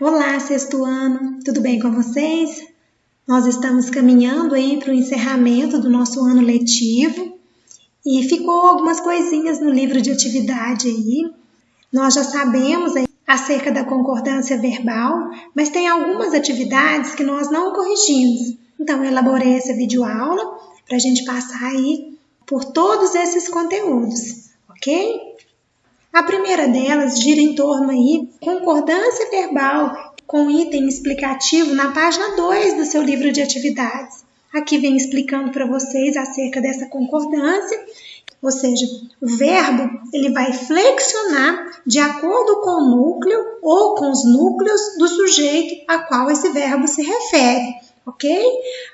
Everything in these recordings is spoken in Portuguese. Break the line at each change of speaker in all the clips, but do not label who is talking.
Olá, sexto ano, tudo bem com vocês? Nós estamos caminhando aí para o encerramento do nosso ano letivo e ficou algumas coisinhas no livro de atividade aí. Nós já sabemos aí acerca da concordância verbal, mas tem algumas atividades que nós não corrigimos. Então, eu elaborei essa videoaula para a gente passar aí por todos esses conteúdos, ok? A primeira delas gira em torno aí concordância verbal com item explicativo na página 2 do seu livro de atividades. Aqui vem explicando para vocês acerca dessa concordância, ou seja, o verbo ele vai flexionar de acordo com o núcleo ou com os núcleos do sujeito a qual esse verbo se refere. Ok?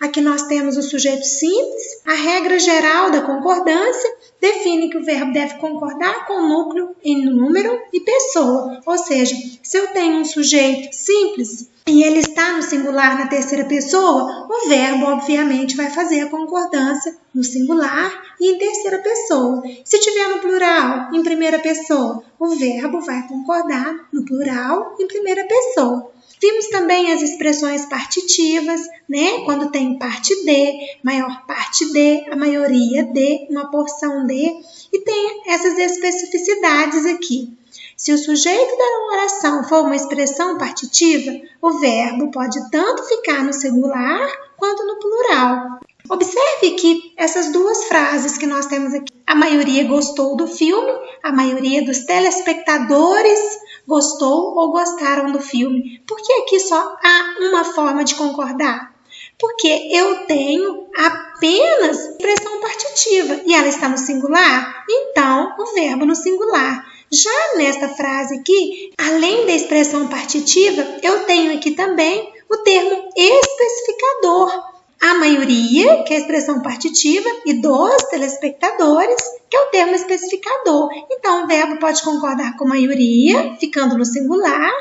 Aqui nós temos o sujeito simples. A regra geral da concordância define que o verbo deve concordar com o núcleo em número e pessoa. Ou seja, se eu tenho um sujeito simples e ele está no singular na terceira pessoa, o verbo obviamente vai fazer a concordância no singular e em terceira pessoa. Se tiver no plural, em primeira pessoa, o verbo vai concordar no plural em primeira pessoa. Vimos também as expressões partitivas, né? Quando tem parte de, maior parte de, a maioria de, uma porção de, e tem essas especificidades aqui. Se o sujeito da oração for uma expressão partitiva, o verbo pode tanto ficar no singular quanto no plural. Observe que essas duas frases que nós temos aqui, a maioria gostou do filme, a maioria dos telespectadores gostou ou gostaram do filme. Por que aqui só há uma forma de concordar? Porque eu tenho apenas expressão partitiva e ela está no singular, então o verbo no singular. Já nesta frase aqui, além da expressão partitiva, eu tenho aqui também o termo especificador. A maioria, que é a expressão partitiva, e dos telespectadores, que é o termo especificador. Então, o verbo pode concordar com maioria, ficando no singular,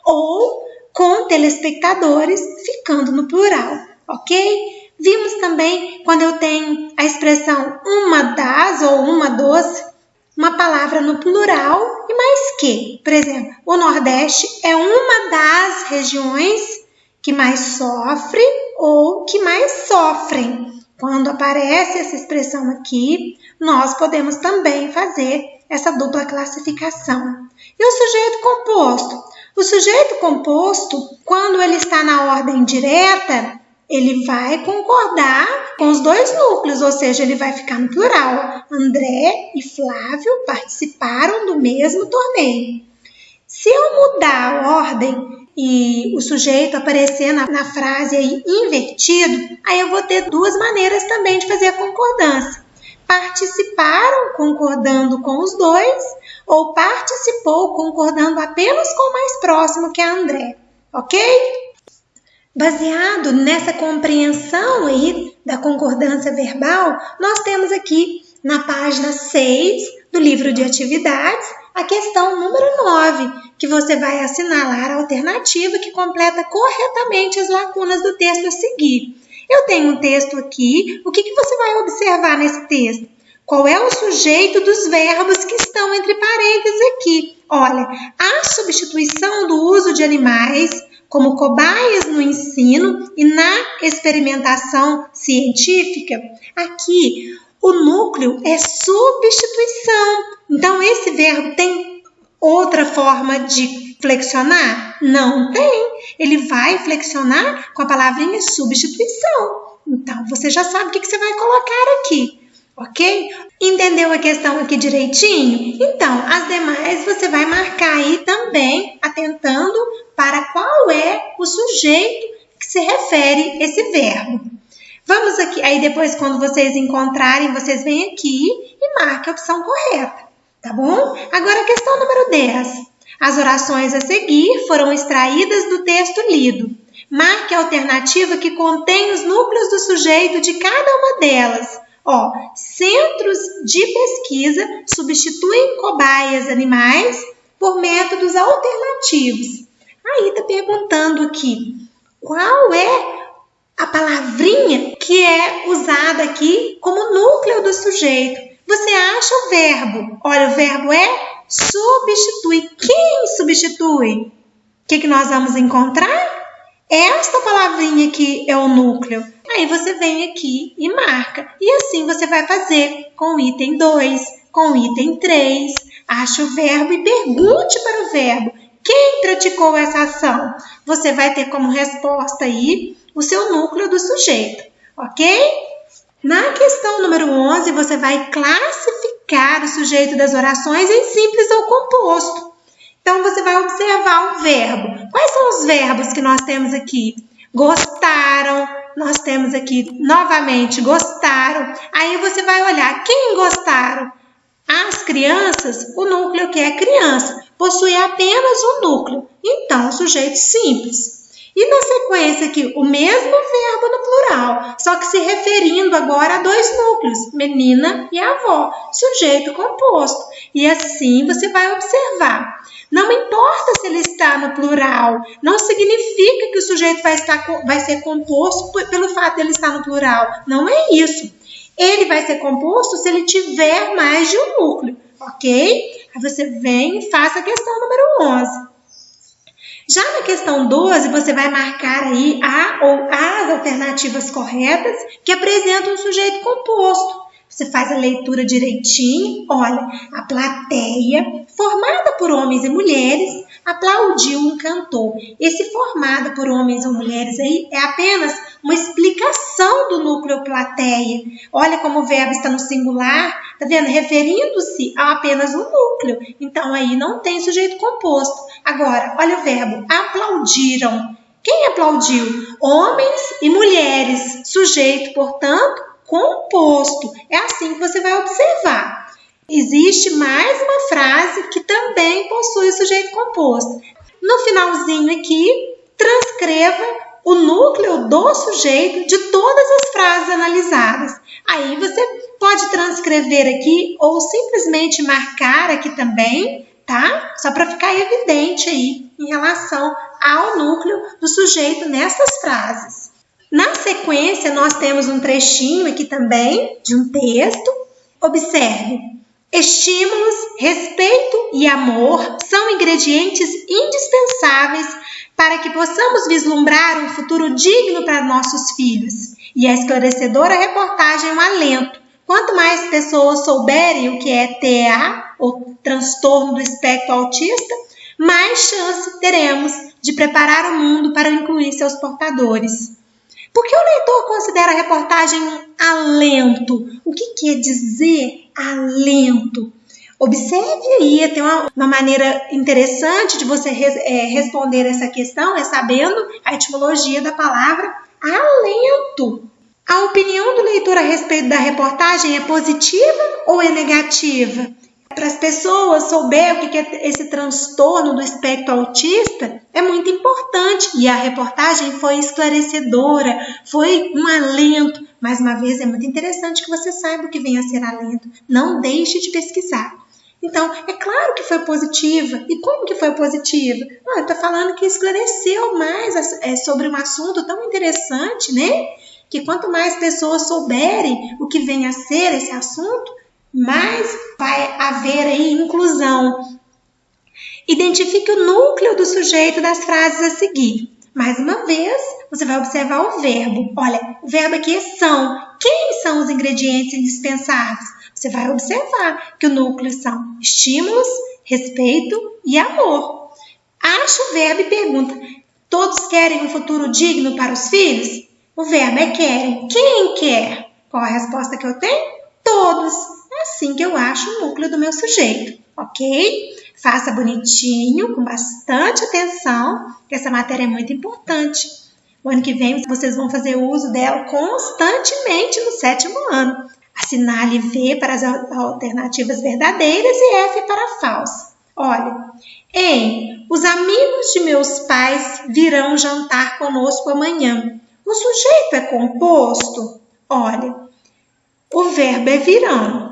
ou com telespectadores, ficando no plural, ok? Vimos também, quando eu tenho a expressão uma das ou uma dos, uma palavra no plural e mais que. Por exemplo, o Nordeste é uma das regiões que mais sofre ou que mais sofrem. Quando aparece essa expressão aqui, nós podemos também fazer essa dupla classificação. E o sujeito composto? O sujeito composto, quando ele está na ordem direta, ele vai concordar com os dois núcleos, ou seja, ele vai ficar no plural. André e Flávio participaram do mesmo torneio. Se eu mudar a ordem e o sujeito aparecer na frase aí invertido, aí eu vou ter duas maneiras também de fazer a concordância. Participaram concordando com os dois ou participou concordando apenas com o mais próximo, que é André. Ok? Baseado nessa compreensão aí da concordância verbal, nós temos aqui na página 6 do livro de atividades a questão número 9, que você vai assinalar a alternativa que completa corretamente as lacunas do texto a seguir. Eu tenho um texto aqui, o que você vai observar nesse texto? Qual é o sujeito dos verbos que estão entre parênteses aqui? Olha, a substituição do uso de animais como cobaias no ensino e na experimentação científica, aqui o núcleo é substituição. Então, esse verbo tem outra forma de flexionar? Não tem. Ele vai flexionar com a palavrinha substituição. Então, você já sabe o que você vai colocar aqui, ok? Entendeu a questão aqui direitinho? Então, as demais você vai marcar aí também, atentando para qual é o sujeito que se refere esse verbo. Vamos aqui, aí depois quando vocês encontrarem, vocês vêm aqui e marquem a opção correta, tá bom? Agora a questão número 10. As orações a seguir foram extraídas do texto lido. Marque a alternativa que contém os núcleos do sujeito de cada uma delas. Centros de pesquisa substituem cobaias animais por métodos alternativos. Aí está perguntando aqui, qual é a palavrinha que é usada aqui como núcleo do sujeito? Você acha o verbo? Olha, o verbo é substitui. Quem substitui? que nós vamos encontrar? Esta palavrinha aqui é o núcleo. Aí você vem aqui e marca. E assim você vai fazer com o item 2, com o item 3. Ache o verbo e pergunte para o verbo. Quem praticou essa ação? Você vai ter como resposta aí o seu núcleo do sujeito, ok? Na questão número 11, você vai classificar o sujeito das orações em simples ou composto. Então, você vai observar o verbo. Quais são os verbos que nós temos aqui? Gostaram, nós temos aqui novamente gostaram. Aí você vai olhar quem gostaram. As crianças, o núcleo que é criança, possui apenas um núcleo. Então, sujeito simples. E na sequência aqui, o mesmo verbo no plural, só que se referindo agora a dois núcleos, menina e avó, sujeito composto. E assim você vai observar. Não importa se ele está no plural, não significa que o sujeito vai ser composto pelo fato de ele estar no plural. Não é isso. Ele vai ser composto se ele tiver mais de um núcleo, ok? Aí você vem e faça a questão número 11. Já na questão 12, você vai marcar aí a ou as alternativas corretas que apresentam um sujeito composto. Você faz a leitura direitinho. Olha, a plateia, formada por homens e mulheres, aplaudiu um cantor. Esse formada por homens ou mulheres aí é apenas uma explicação do núcleo plateia. Olha como o verbo está no singular, tá vendo? Referindo-se a apenas um núcleo. Então aí não tem sujeito composto. Agora, olha o verbo, aplaudiram. Quem aplaudiu? Homens e mulheres. Sujeito, portanto, composto. É assim que você vai observar. Existe mais uma frase que também possui sujeito composto. No finalzinho aqui, transcreva o núcleo do sujeito de todas as frases analisadas. Aí você pode transcrever aqui ou simplesmente marcar aqui também, tá? Só para ficar evidente aí em relação ao núcleo do sujeito nessas frases. Na sequência, nós temos um trechinho aqui também de um texto. Observe. Estímulos, respeito e amor são ingredientes indispensáveis para que possamos vislumbrar um futuro digno para nossos filhos. E a esclarecedora reportagem é um alento. Quanto mais pessoas souberem o que é TEA, ou transtorno do espectro autista, mais chance teremos de preparar o mundo para incluir seus portadores. Por que o leitor considera a reportagem um alento? O que quer dizer alento? Observe aí, tem uma maneira interessante de você responder essa questão, é sabendo a etimologia da palavra alento. A opinião do leitor a respeito da reportagem é positiva ou é negativa? Para as pessoas souber o que é esse transtorno do espectro autista, é muito importante. E a reportagem foi esclarecedora, foi um alento. Mais uma vez, é muito interessante que você saiba o que vem a ser alento. Não deixe de pesquisar. Então, é claro que foi positiva. E como que foi positiva? Eu estou falando que esclareceu mais sobre um assunto tão interessante, né? Que quanto mais pessoas souberem o que vem a ser esse assunto, mais vai haver aí inclusão. Identifique o núcleo do sujeito das frases a seguir. Mais uma vez, você vai observar o verbo. Olha, o verbo aqui é são. Quem são os ingredientes indispensáveis? Você vai observar que o núcleo são estímulos, respeito e amor. Acha o verbo e pergunta: todos querem um futuro digno para os filhos? O verbo é querem. Quem quer? Qual a resposta que eu tenho? Todos. É assim que eu acho o núcleo do meu sujeito, ok? Faça bonitinho, com bastante atenção, que essa matéria é muito importante. O ano que vem vocês vão fazer uso dela constantemente no 7º ano. Assinale V para as alternativas verdadeiras e F para a falsa. Olha, os amigos de meus pais virão jantar conosco amanhã. O sujeito é composto? Olha, o verbo é virão.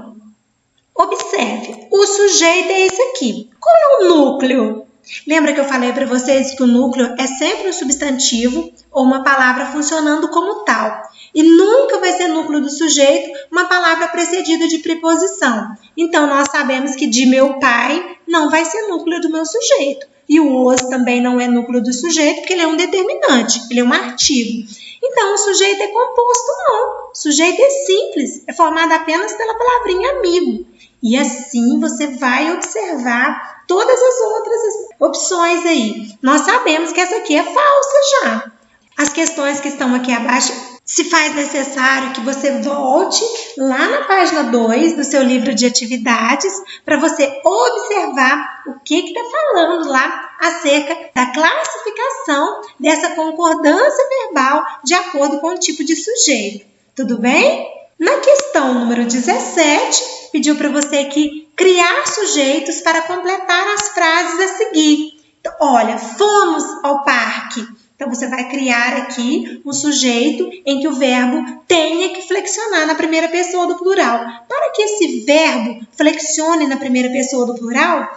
Observe, o sujeito é esse aqui. Qual é o núcleo? Lembra que eu falei para vocês que o núcleo é sempre um substantivo ou uma palavra funcionando como tal. E nunca vai ser núcleo do sujeito uma palavra precedida de preposição. Então, nós sabemos que de meu pai não vai ser núcleo do meu sujeito. e o os também não é núcleo do sujeito, porque ele é um determinante, ele é um artigo. Então, o sujeito é composto, não. O sujeito é simples, é formado apenas pela palavrinha amigo. E assim você vai observar todas as outras opções aí. Nós sabemos que essa aqui é falsa já. As questões que estão aqui abaixo, se faz necessário que você volte lá na página 2 do seu livro de atividades para você observar o que está falando lá acerca da classificação dessa concordância verbal de acordo com o tipo de sujeito. Tudo bem? Na questão número 17, pediu para você aqui criar sujeitos para completar as frases a seguir. Então, olha, fomos ao parque. Então, você vai criar aqui um sujeito em que o verbo tenha que flexionar na primeira pessoa do plural. Para que esse verbo flexione na primeira pessoa do plural,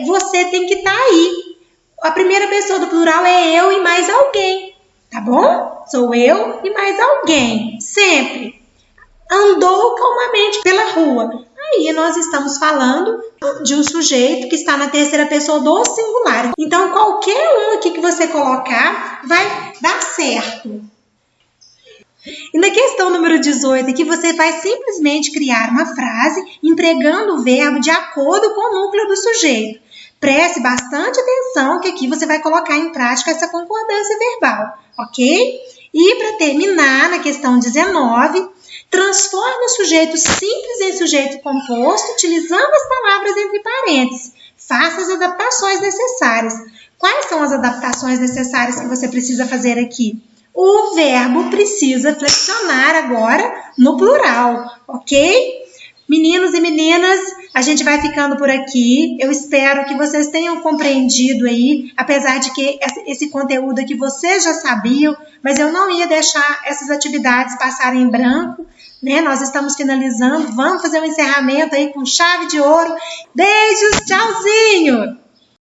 você tem que estar aí. A primeira pessoa do plural é eu e mais alguém, tá bom? Sou eu e mais alguém, sempre. Andou calmamente pela rua. Aí nós estamos falando de um sujeito que está na terceira pessoa do singular. Então, qualquer um aqui que você colocar vai dar certo. E na questão número 18 aqui, você vai simplesmente criar uma frase empregando o verbo de acordo com o núcleo do sujeito. Preste bastante atenção que aqui você vai colocar em prática essa concordância verbal, ok? E para terminar, na questão 19, transforme o sujeito simples em sujeito composto, utilizando as palavras entre parênteses. Faça as adaptações necessárias. Quais são as adaptações necessárias que você precisa fazer aqui? O verbo precisa flexionar agora no plural, ok? Meninos e meninas, a gente vai ficando por aqui. Eu espero que vocês tenham compreendido aí, apesar de que esse conteúdo aqui vocês já sabiam, mas eu não ia deixar essas atividades passarem em branco, né? Nós estamos finalizando, vamos fazer um encerramento aí com chave de ouro. Beijos, tchauzinho!